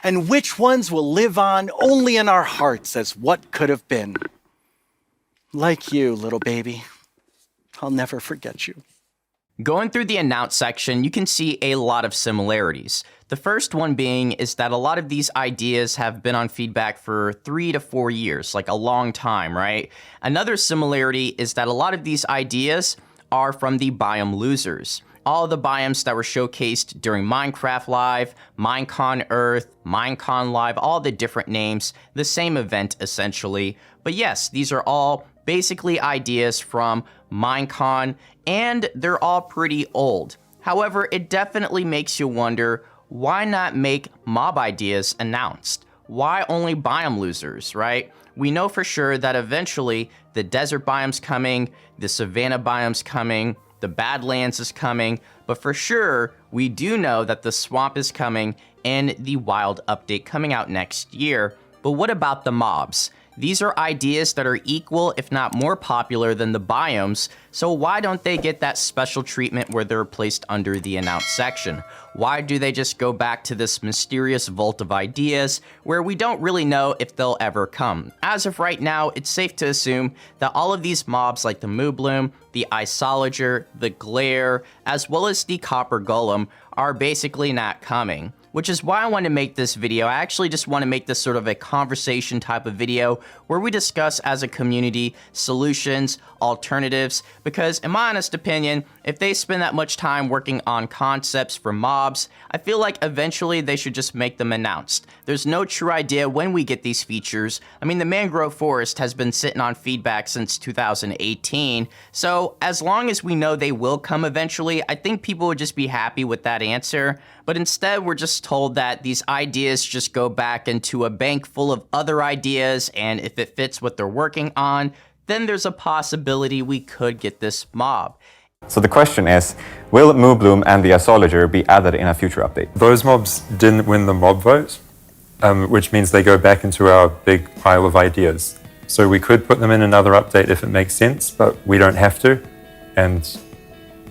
And which ones will live on only in our hearts as what could have been. Like you, little baby. I'll never forget you. Going through the announce section, you can see a lot of similarities. The first one being is that a lot of these ideas have been on feedback for 3 to 4 years, like a long time, right? Another similarity is that a lot of these ideas are from the biome losers. All the biomes that were showcased during Minecraft Live, Minecon Earth, Minecon Live, all the different names, the same event essentially. But yes, these are all basically ideas from Minecon, and they're all pretty old. However, it definitely makes you wonder, why not make mob ideas announced? Why only biome losers, right? We know for sure that eventually the desert biome's coming, the savanna biome's coming, the Badlands is coming, but for sure, we do know that the swamp is coming and the wild update coming out next year. But what about the mobs? These are ideas that are equal, if not more popular than the biomes, so why don't they get that special treatment where they're placed under the announce section? Why do they just go back to this mysterious vault of ideas where we don't really know if they'll ever come? As of right now, it's safe to assume that all of these mobs like the Moobloom, the Iceologer, the Glare, as well as the Copper Golem are basically not coming. Which is why I want to make this video. I actually just want to make this sort of a conversation type of video where we discuss as a community solutions, alternatives, because in my honest opinion, if they spend that much time working on concepts for mobs, I feel like eventually they should just make them announced. There's no true idea when we get these features. I mean, the mangrove forest has been sitting on feedback since 2018, so as long as we know they will come eventually, I think people would just be happy with that answer. But instead, we're just told that these ideas just go back into a bank full of other ideas, and if it fits what they're working on, then there's a possibility we could get this mob. So the question is, will Moobloom and the Iceologer be added in a future update? Those mobs didn't win the mob vote, which means they go back into our big pile of ideas. So we could put them in another update if it makes sense, but we don't have to. And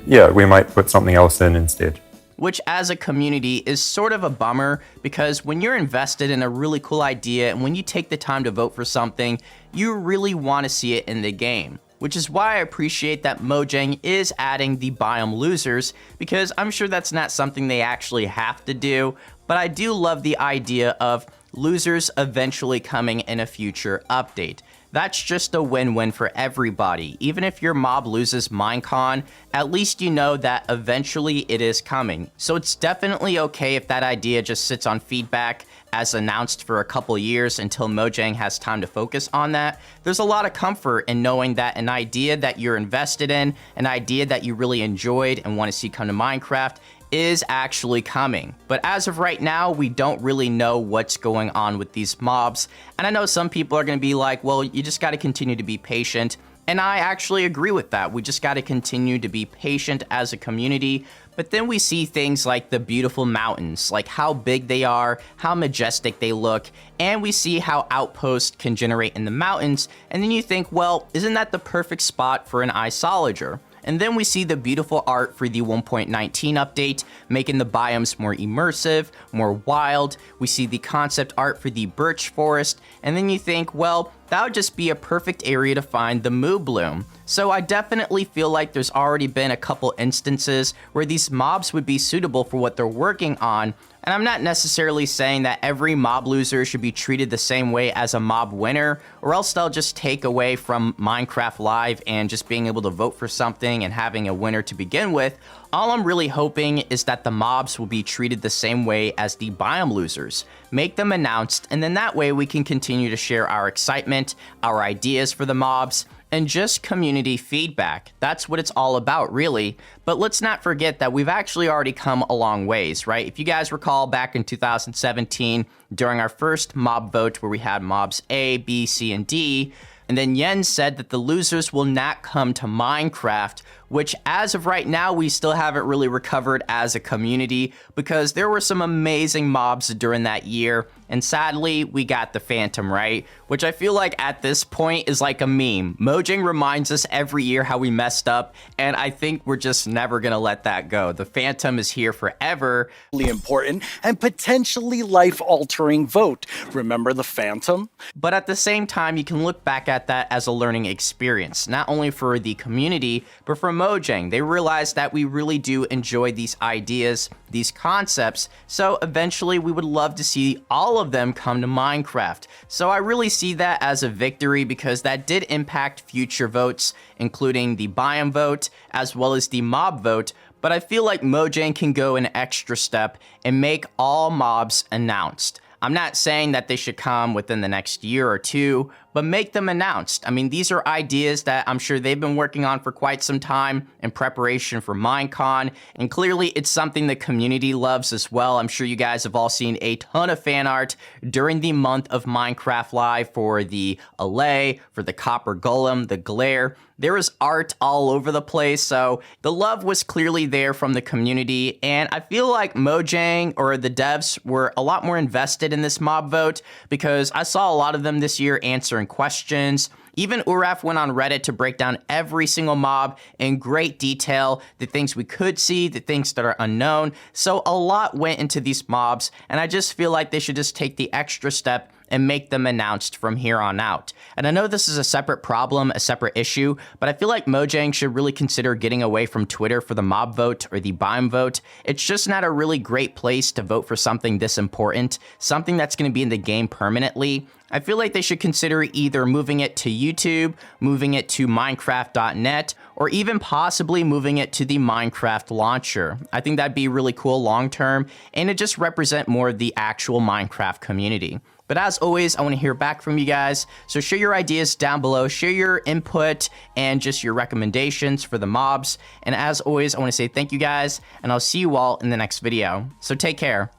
yeah, we might put something else in instead. Which as a community is sort of a bummer, because when you're invested in a really cool idea and when you take the time to vote for something, you really want to see it in the game. Which is why I appreciate that Mojang is adding the biome losers, because I'm sure that's not something they actually have to do, but I do love the idea of losers eventually coming in a future update. That's just a win-win for everybody. Even if your mob loses Minecon, at least you know that eventually it is coming. So it's definitely okay if that idea just sits on feedback as announced for a couple years until Mojang has time to focus on that. There's a lot of comfort in knowing that an idea that you're invested in, an idea that you really enjoyed and want to see come to Minecraft, is actually coming. But as of right now, we don't really know what's going on with these mobs. And I know some people are going to be like, well, you just got to continue to be patient. And I actually agree with that. We just got to continue to be patient as a community. But then we see things like the beautiful mountains, like how big they are, how majestic they look, and we see how outposts can generate in the mountains. And then you think, well, isn't that the perfect spot for an Iceologer? And then we see the beautiful art for the 1.19 update, making the biomes more immersive, more wild. We see the concept art for the birch forest, and then you think, well, that would just be a perfect area to find the Moobloom. So I definitely feel like there's already been a couple instances where these mobs would be suitable for what they're working on. And I'm not necessarily saying that every mob loser should be treated the same way as a mob winner, or else they'll just take away from Minecraft Live and just being able to vote for something and having a winner to begin with. All I'm really hoping is that the mobs will be treated the same way as the biome losers. Make them announced, and then that way we can continue to share our excitement, our ideas for the mobs, and just community feedback. That's what it's all about, really. But let's not forget that we've actually already come a long ways, right? If you guys recall back in 2017, during our first mob vote where we had mobs A, B, C, and D, And then Yen said that the losers will not come to Minecraft, which as of right now, we still haven't really recovered as a community because there were some amazing mobs during that year. And sadly, we got the Phantom, right? Which I feel like at this point is like a meme. Mojang reminds us every year how we messed up, and I think we're just never gonna let that go. The Phantom is here forever. Important and potentially life-altering vote. Remember the Phantom? But at the same time, you can look back at that as a learning experience, not only for the community, but for Mojang. They realized that we really do enjoy these ideas, these concepts, so eventually we would love to see all of them come to Minecraft. So I really see that as a victory because that did impact future votes, including the biome vote, as well as the mob vote, but I feel like Mojang can go an extra step and make all mobs announced. I'm not saying that they should come within the next year or two, but make them announced. I mean, these are ideas that I'm sure they've been working on for quite some time in preparation for Minecon, and clearly it's something the community loves as well. I'm sure you guys have all seen a ton of fan art during the month of Minecraft Live for the Allay, for the Copper Golem, the Glare. There was art all over the place, so the love was clearly there from the community, and I feel like Mojang or the devs were a lot more invested in this mob vote because I saw a lot of them this year answering questions. Even Uraf went on Reddit to break down every single mob in great detail, the things we could see, the things that are unknown. So a lot went into these mobs, and I just feel like they should just take the extra step and make them announced from here on out. And I know this is a separate problem, a separate issue, but I feel like Mojang should really consider getting away from Twitter for the mob vote or the biome vote. It's just not a really great place to vote for something this important, something that's going to be in the game permanently. I feel like they should consider either moving it to YouTube, moving it to Minecraft.net, or even possibly moving it to the Minecraft launcher. I think that'd be really cool long term, and it just represent more of the actual Minecraft community. But as always, I want to hear back from you guys. So share your ideas down below, share your input and just your recommendations for the mobs. And as always, I want to say thank you guys, and I'll see you all in the next video. So take care.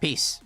Peace.